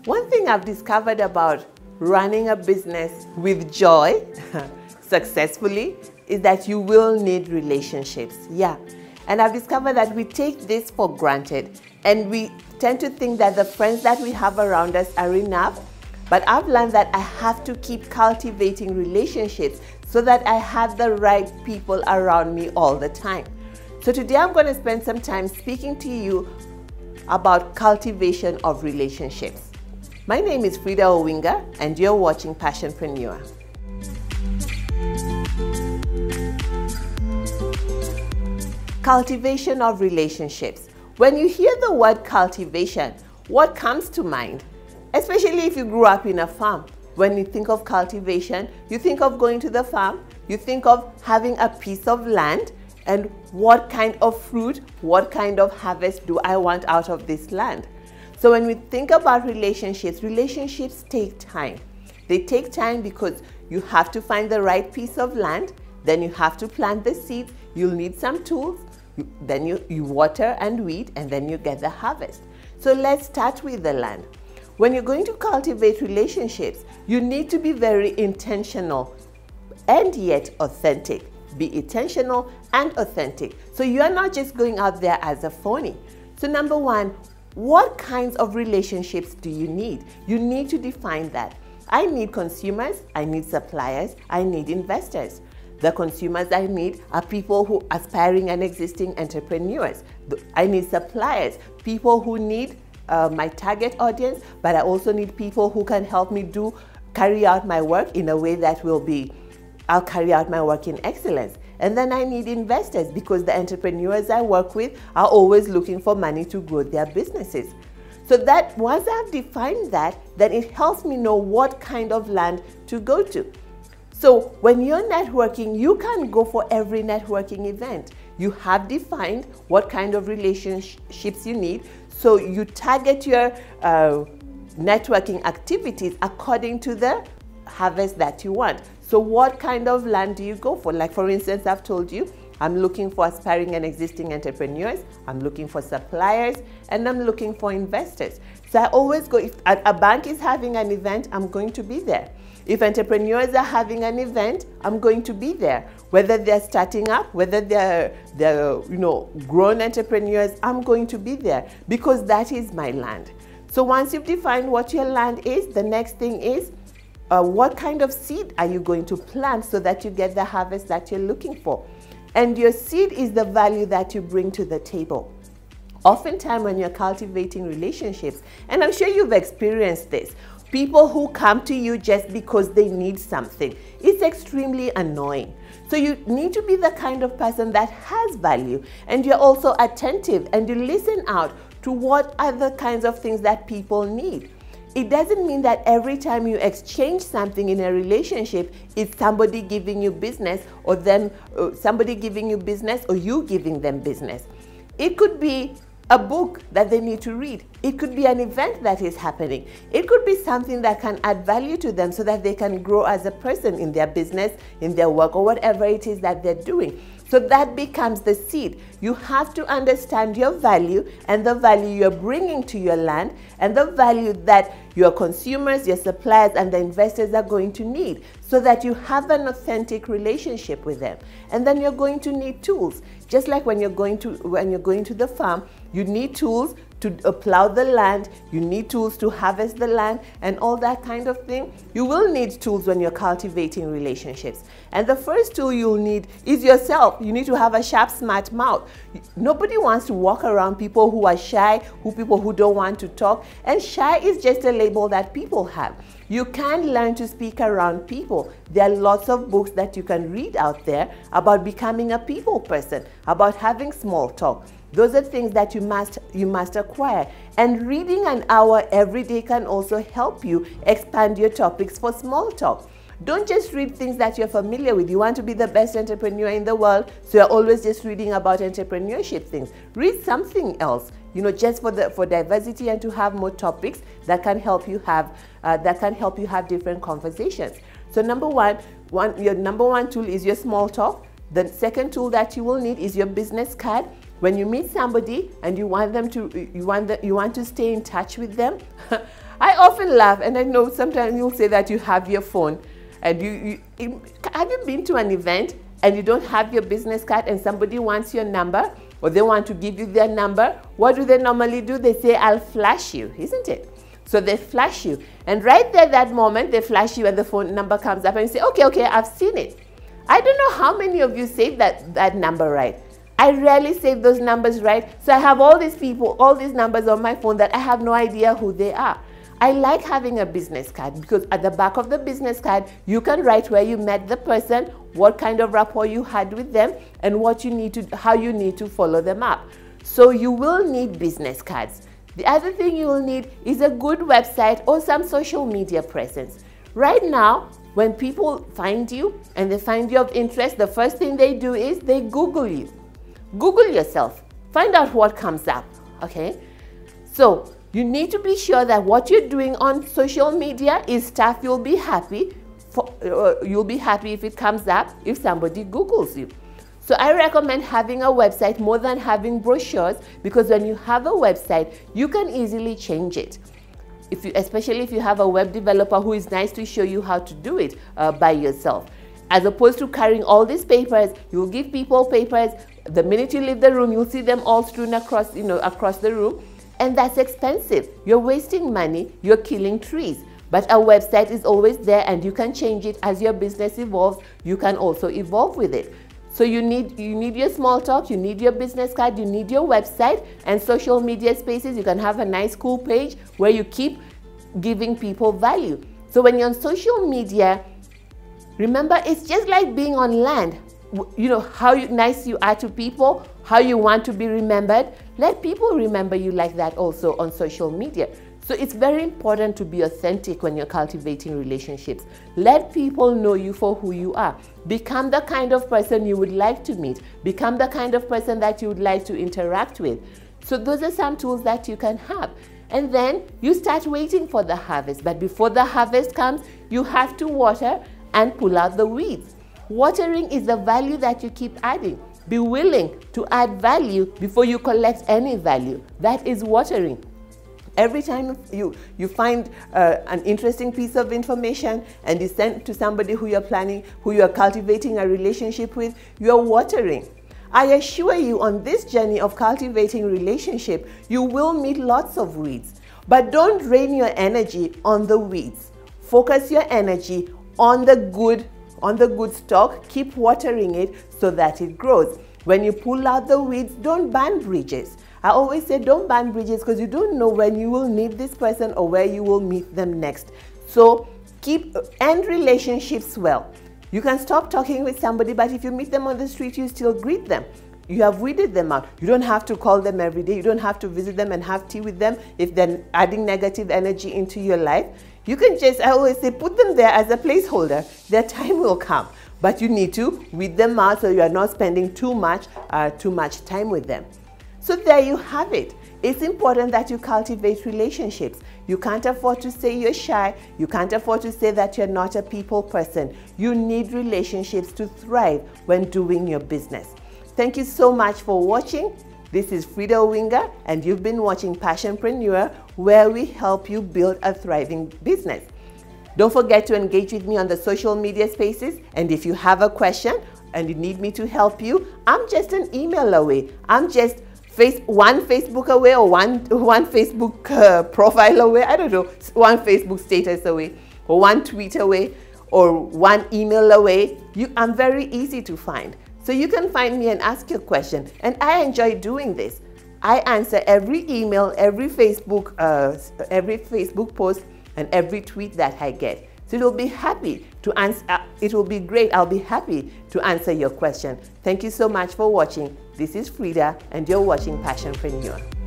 One thing I've discovered about running a business with joy, successfully, is that you will need relationships. Yeah. And I've discovered that we take this for granted and we tend to think that the friends that we have around us are enough. But I've learned that I have to keep cultivating relationships so that I have the right people around me all the time. So today I'm going to spend some time speaking to you about cultivation of relationships. My name is Frida Owinga and you're watching PassionPreneur. Cultivation of relationships. When you hear the word cultivation, what comes to mind? Especially if you grew up in a farm. When you think of cultivation, you think of going to the farm, you think of having a piece of land and what kind of fruit, what kind of harvest do I want out of this land? So when we think about relationships, relationships take time. They take time because you have to find the right piece of land, then you have to plant the seeds, you'll need some tools, then you water and weed, and then you get the harvest. So let's start with the land. When you're going to cultivate relationships, you need to be very intentional and yet authentic. Be intentional and authentic. So you are not just going out there as a phony. So number one, what kinds of relationships do you need? You need to define that. I need consumers, I need suppliers, I need investors. The consumers I need are people who are aspiring and existing entrepreneurs. I need suppliers, people who need my target audience, but I also need people who can help me carry out my work in a way that I'll carry out my work in excellence. And then I need investors because the entrepreneurs I work with are always looking for money to grow their businesses. So that once I've defined that, then it helps me know what kind of land to go to. So when you're networking, you can't go for every networking event. You have defined what kind of relationships you need. So you target your networking activities according to the harvest that you want. So what kind of land do you go for? Like for instance, I've told you, I'm looking for aspiring and existing entrepreneurs, I'm looking for suppliers, and I'm looking for investors. So I always go, if a bank is having an event, I'm going to be there. If entrepreneurs are having an event, I'm going to be there. Whether they're starting up, whether they're grown entrepreneurs, I'm going to be there because that is my land. So once you've defined what your land is, the next thing is what kind of seed are you going to plant so that you get the harvest that you're looking for? And your seed is the value that you bring to the table. Oftentimes when you're cultivating relationships, and I'm sure you've experienced this, people who come to you just because they need something, it's extremely annoying. So you need to be the kind of person that has value, and you're also attentive and you listen out to what other kinds of things that people need. It doesn't mean that every time you exchange something in a relationship, it's somebody giving you business or somebody giving you business or you giving them business. It could be a book that they need to read. It could be an event that is happening. It could be something that can add value to them so that they can grow as a person in their business, in their work, or whatever it is that they're doing. So that becomes the seed. You have to understand your value and the value you're bringing to your land and the value that your consumers, your suppliers, and the investors are going to need so that you have an authentic relationship with them. And then you're going to need tools. Just like when you're going to the farm, you need tools to plow the land, you need tools to harvest the land and all that kind of thing. You will need tools when you're cultivating relationships. And the first tool you'll need is yourself. You need to have a sharp, smart mouth. Nobody wants to walk around people who are shy, people who don't want to talk. And shy is just a label that people have. You can learn to speak around people. There are lots of books that you can read out there about becoming a people person, about having small talk. Those are things that you must acquire. And reading an hour every day can also help you expand your topics for small talk. Don't just read things that you're familiar with. You want to be the best entrepreneur in the world, so you're always just reading about entrepreneurship things. Read something else, just for diversity and to have more topics that can help you have different conversations. So your number one tool is your small talk. The second tool that you will need is your business card. When you meet somebody and you want to stay in touch with them, I often laugh, and I know sometimes you'll say that you have your phone, and have you been to an event and you don't have your business card and somebody wants your number, or they want to give you their number? What do they normally do? They say, "I'll flash you," isn't it? So they flash you, and right there, that moment, they flash you and the phone number comes up and you say, okay, I've seen it. I don't know how many of you saved that number right. I rarely save those numbers right. So I have all these people, all these numbers on my phone that I have no idea who they are. I like having a business card because at the back of the business card, you can write where you met the person, what kind of rapport you had with them, and how you need to follow them up. So you will need business cards. The other thing you will need is a good website or some social media presence. Right now, when people find you and they find you of interest, the first thing they do is they Google you. Google yourself. Find out what comes up, okay? So you need to be sure that what you're doing on social media is stuff you'll be happy if it comes up if somebody Googles you. So I recommend having a website more than having brochures, because when you have a website, you can easily change it. Especially if you have a web developer who is nice to show you how to do it by yourself. As opposed to carrying all these papers, you'll give people papers. The minute you leave the room, you'll see them all strewn across the room. And that's expensive. You're wasting money, you're killing trees. But a website is always there, and you can change it as your business evolves. You can also evolve with it. So you need your small talk, you need your business card, you need your website and social media spaces. You can have a nice cool page where you keep giving people value. So when you're on social media, remember, it's just like being on land. You know how nice you are to people, how you want to be remembered. Let people remember you like that also on social media. So it's very important to be authentic when you're cultivating relationships. Let people know you for who you are. Become the kind of person you would like to meet. Become the kind of person that you would like to interact with. So those are some tools that you can have. And then you start waiting for the harvest. But before the harvest comes, you have to water and pull out the weeds. Watering is the value that you keep adding. Be willing to add value before you collect any value. That is watering. Every time you find an interesting piece of information and you send to somebody who you're cultivating a relationship with, you're watering. I assure you, on this journey of cultivating relationship, you will meet lots of weeds. But don't drain your energy on the weeds. Focus your energy on the good stock. Keep watering it so that it grows. When you pull out the weeds, don't burn bridges. I always say don't burn bridges, because you don't know when you will meet this person or where you will meet them next. So end relationships well. You can stop talking with somebody, but if you meet them on the street, you still greet them. You have weeded them out. You don't have to call them every day. You don't have to visit them and have tea with them if they're adding negative energy into your life. You can just, I always say, put them there as a placeholder. Their time will come. But you need to weed them out so you are not spending too much time with them. So there you have it. It's important that you cultivate relationships. You can't afford to say you're shy. You can't afford to say that you're not a people person. You need relationships to thrive when doing your business. Thank you so much for watching. This is Frida Owinga, and you've been watching PassionPreneur, where we help you build a thriving business. Don't forget to engage with me on the social media spaces. And if you have a question and you need me to help you, I'm just an email away. I'm just one Facebook away, or one Facebook profile away. I don't know, one Facebook status away, or one tweet away, or one email away. I'm very easy to find. So you can find me and ask your question. And I enjoy doing this. I answer every email, every Facebook post, and every tweet that I get. So you'll be happy to answer. It will be great. I'll be happy to answer your question. Thank you so much for watching. This is Frida, and you're watching PassionPreneur.